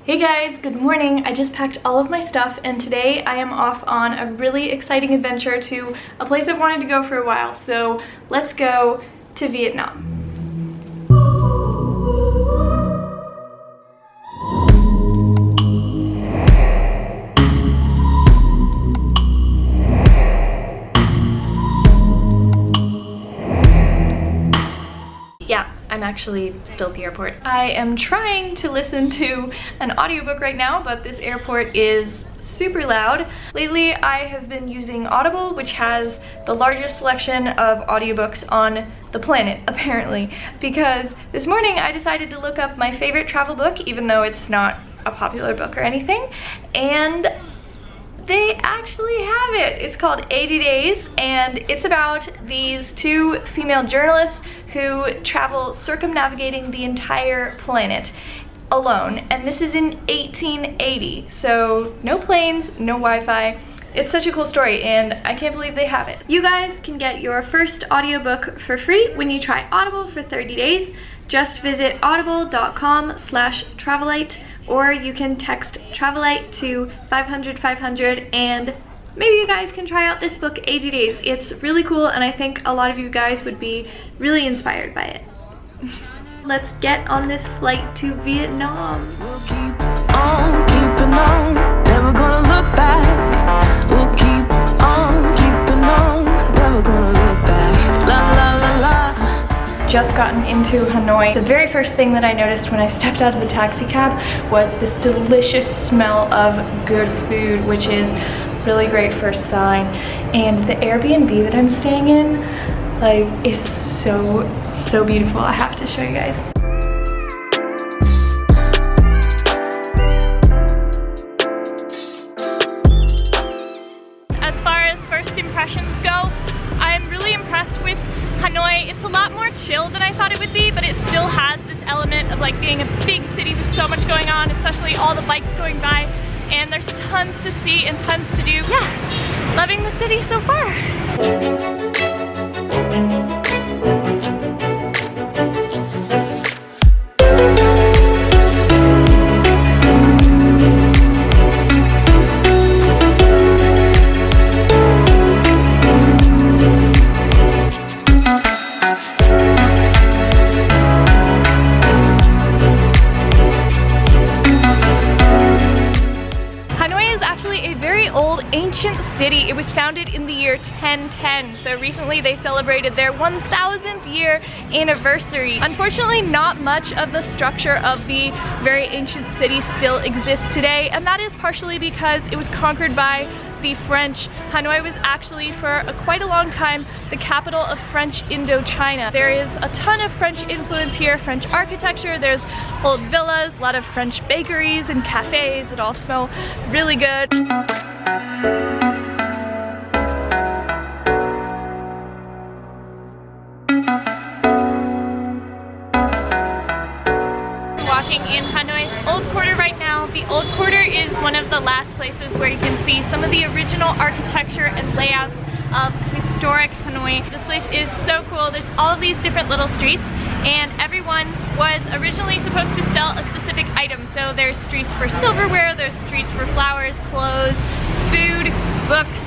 Hey guys, good morning. I just packed all of my stuff and today I am off on a really exciting adventure to a place I've wanted to go for a while. So let's go to Vietnam. Yeah, I'm actually still at the airport. I am trying to listen to an audiobook right now, but this airport is super loud. Lately, I have been using Audible, which has the largest selection of audiobooks on the planet, apparently, because this morning I decided to look up my favorite travel book, even though it's not a popular book or anything, and they actually have it. It's called 80 Days, and it's about these two female journalists who travel circumnavigating the entire planet alone. And this is in 1880, so no planes, no Wi-Fi. It's such a cool story, and I can't believe they have it. You guys can get your first audiobook for free when you try Audible for 30 days. Just visit audible.com/Travellight, or you can text Travellight to 500-500, and maybe you guys can try out this book, 80 Days. It's really cool, and I think a lot of you guys would be really inspired by it. Let's get on this flight to Vietnam. We'll keep on keeping on, never gonna look back. We'll keep on keeping on, never gonna look back. La la la la. Just gotten into Hanoi. The very first thing that I noticed when I stepped out of the taxi cab was this delicious smell of good food, which is really great first sign. And the Airbnb that I'm staying in, like, is so beautiful. I have to show you guys. As far as first impressions go, I'm really impressed with Hanoi. It's a lot more chill than I thought it would be, but it still has this element of like being a big city with so much going on, especially all the bikes going by, and there's tons to see and tons to do. Yeah, loving the city so far. Ancient city. It was founded in the year 1010, so recently they celebrated their 1000th year anniversary. Unfortunately, not much of the structure of the very ancient city still exists today, and that is partially because it was conquered by the French. Hanoi was actually for quite a long time the capital of French Indochina. There is a ton of French influence here, French architecture, there's old villas, a lot of French bakeries and cafes that all smell really good. Walking in Hanoi's Old Quarter right now. The Old Quarter is one of the last places where you can see some of the original architecture and layouts of historic Hanoi. This place is so cool. There's all of these different little streets, and everyone was originally supposed to sell a specific item. So there's streets for silverware, there's streets for flowers, clothes, food, books,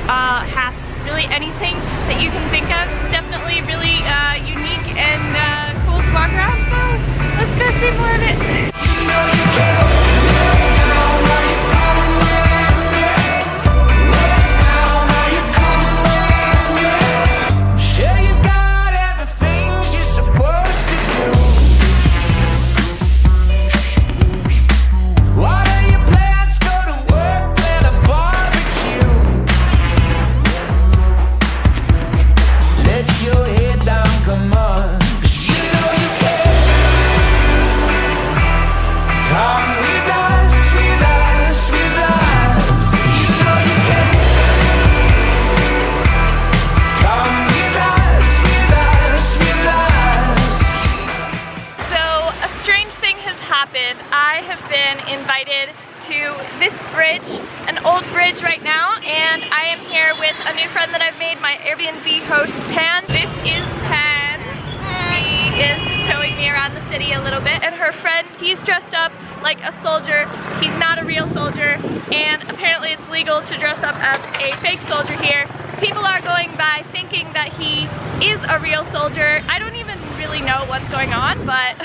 hats, really anything that you can think of. Definitely really unique and cool to walk around, so let's go see more of it. Right now, and I am here with a new friend that I've made, my Airbnb host, Pan. This is Pan. He is showing me me around the city a little bit, and her friend, he's dressed up like a soldier. He's not a real soldier, and apparently it's legal to dress up as a fake soldier here. People are going by thinking that he is a real soldier. I don't even really know what's going on, but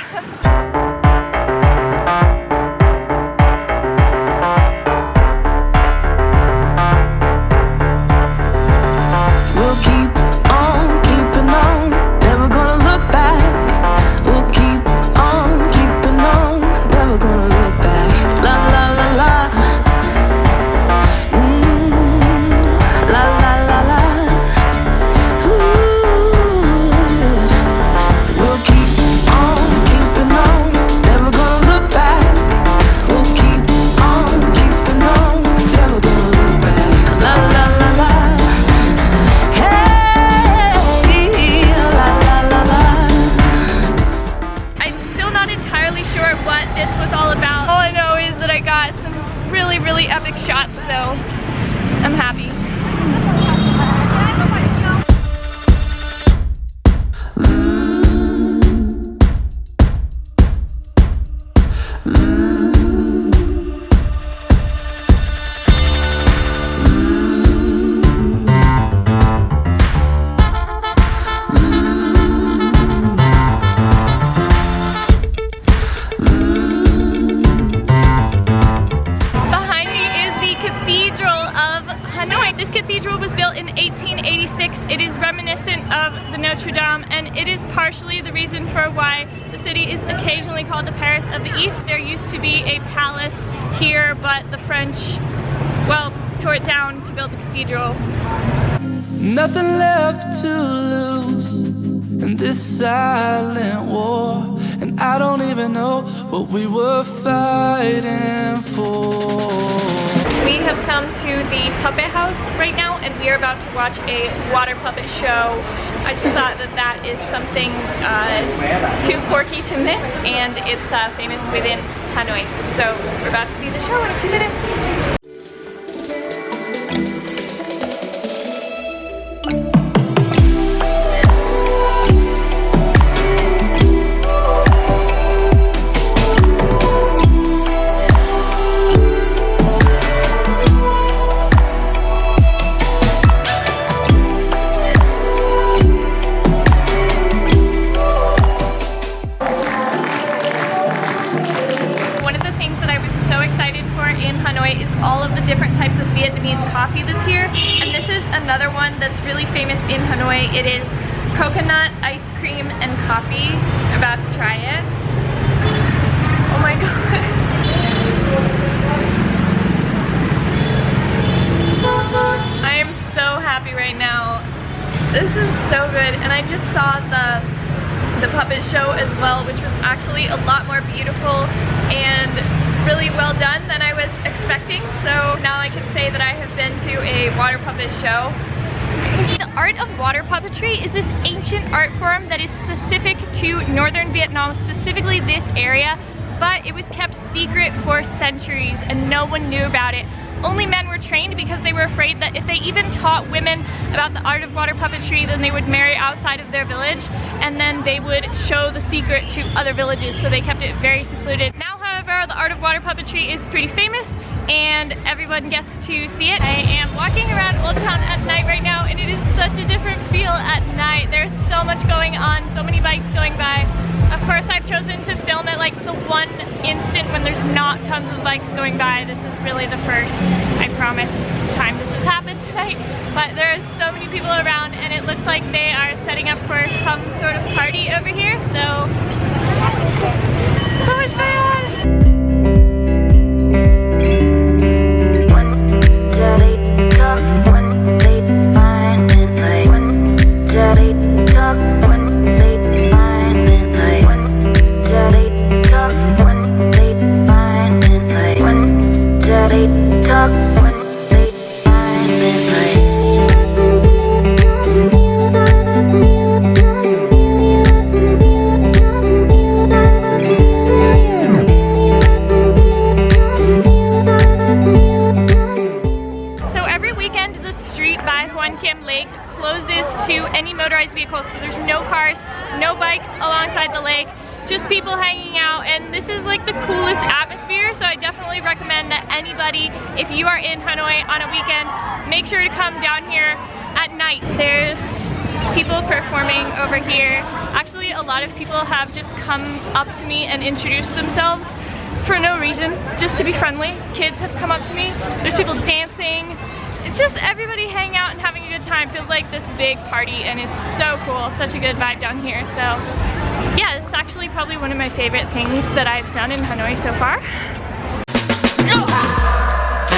we'll keep on keeping on, never gonna look back. We'll keep on keeping on, never gonna look back. La la la la. La la la la. We'll keep on keeping on, never gonna look back. We'll keep on keeping on, never gonna look back. La la la la. I'm still not entirely sure what this was all about. All I know is that I got some really, really epic shots, so I'm happy. Behind me is the Cathedral of Hanoi. This cathedral was built in 1886. It is reminiscent of the Notre Dame, and it is partially the reason for why the city is occasionally called the Paris of the East. There used to be a palace here, but the French, well, tore it down to build the cathedral. Nothing left to lose in this silent war, and I don't even know what we were fighting for. We have come to the puppet house right now, and we are about to watch a water puppet show. I just thought that that is something too quirky to miss, and it's famous within Hanoi. So we're about to see the show in a few minutes. All of the different types of Vietnamese coffee that's here, and this is another one that's really famous in Hanoi. It is coconut ice cream and coffee. I'm about to try it. Oh my god. I am so happy right now. This is so good, and I just saw the puppet show as well, which was actually a lot more beautiful and really well done than I was expecting. So now I can say that I have been to a water puppet show. The Art of Water Puppetry is this ancient art form that is specific to northern Vietnam, specifically this area, but it was kept secret for centuries and no one knew about it. Only men were trained because they were afraid that if they even taught women about the art of water puppetry, then they would marry outside of their village, and then they would show the secret to other villages, so they kept it very secluded. Now, however, the art of water puppetry is pretty famous and everyone gets to see it. I am walking around Old Town at night right now, and it is such a different feel at night. There's so much going on, so many bikes going by. Of course, I've chosen to film it like the one instant when there's not tons of bikes going by. This is really the first, I promise, time this has happened tonight. But there are so many people around, and it looks like they are setting up for some sort of party over here. So much fun! people hanging out, and this is like the coolest atmosphere, so I definitely recommend that anybody, if you are in Hanoi on a weekend, make sure to come down here at night. There's people performing over here. Actually, a lot of people have just come up to me and introduced themselves for no reason, just to be friendly. Kids have come up to me. There's people dancing. It's just everybody hanging out and having a good time. Feels like this big party, and it's so cool. Such a good vibe down here. So yeah, it's actually probably one of my favorite things that I've done in Hanoi so far.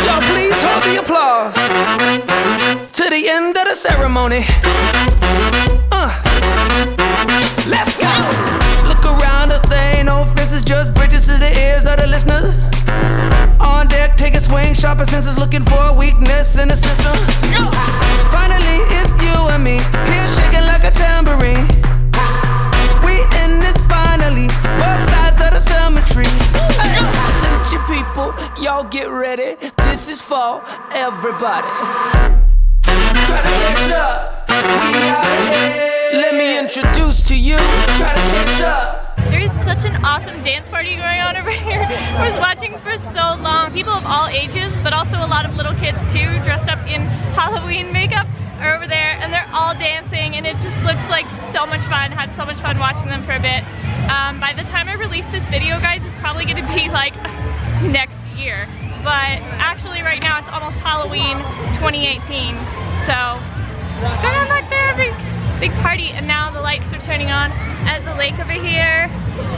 Y'all please hold the applause to the end of the ceremony. Let's go. Look around us, there ain't no fences, just bridges to the ears of the listeners. On deck, take a swing, sharper senses, looking for a weakness in the system. Finally, it's you and me, here shaking like a tambourine. We in this finally, both sides of the cemetery. Attention people, y'all get ready. This is for everybody. Try to catch up, we out here. Let me introduce to you. Try to catch up. There is such an awesome dance party going on over here. I was watching for so long. People of all ages, but also a lot of little kids too, dressed up in Halloween makeup, are over there, and they're all dancing, and it just looks like so much fun. Had so much fun watching them for a bit. By the time I release this video, guys, it's probably going to be like next year. But actually right now it's almost Halloween 2018. So it's going on back there, big party, and now the lights are turning on at the lake over here.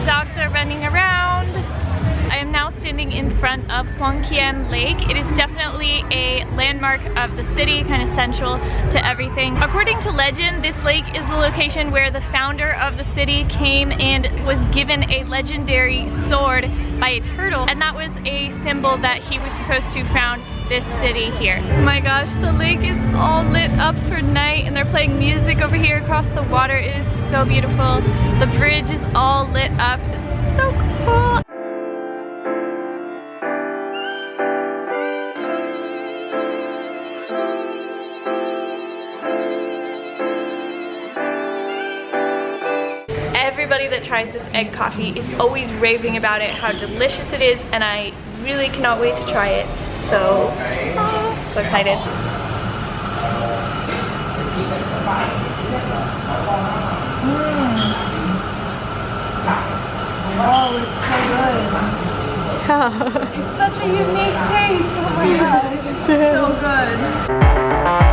Dogs are running around. I am now standing in front of Kiem Lake. It is definitely a landmark of the city, kind of central to everything. According to legend, this lake is the location where the founder of the city came and was given a legendary sword by a turtle, and that was a symbol that he was supposed to found this city here. Oh my gosh, the lake is all lit up for night, and they're playing music over here across the water. It is so beautiful. The bridge is all lit up. It's so cool. Everybody that tries this egg coffee is always raving about it, how delicious it is, and I really cannot wait to try it. So excited. Oh, it's so good. It's such a unique taste. Oh my gosh, it's so good.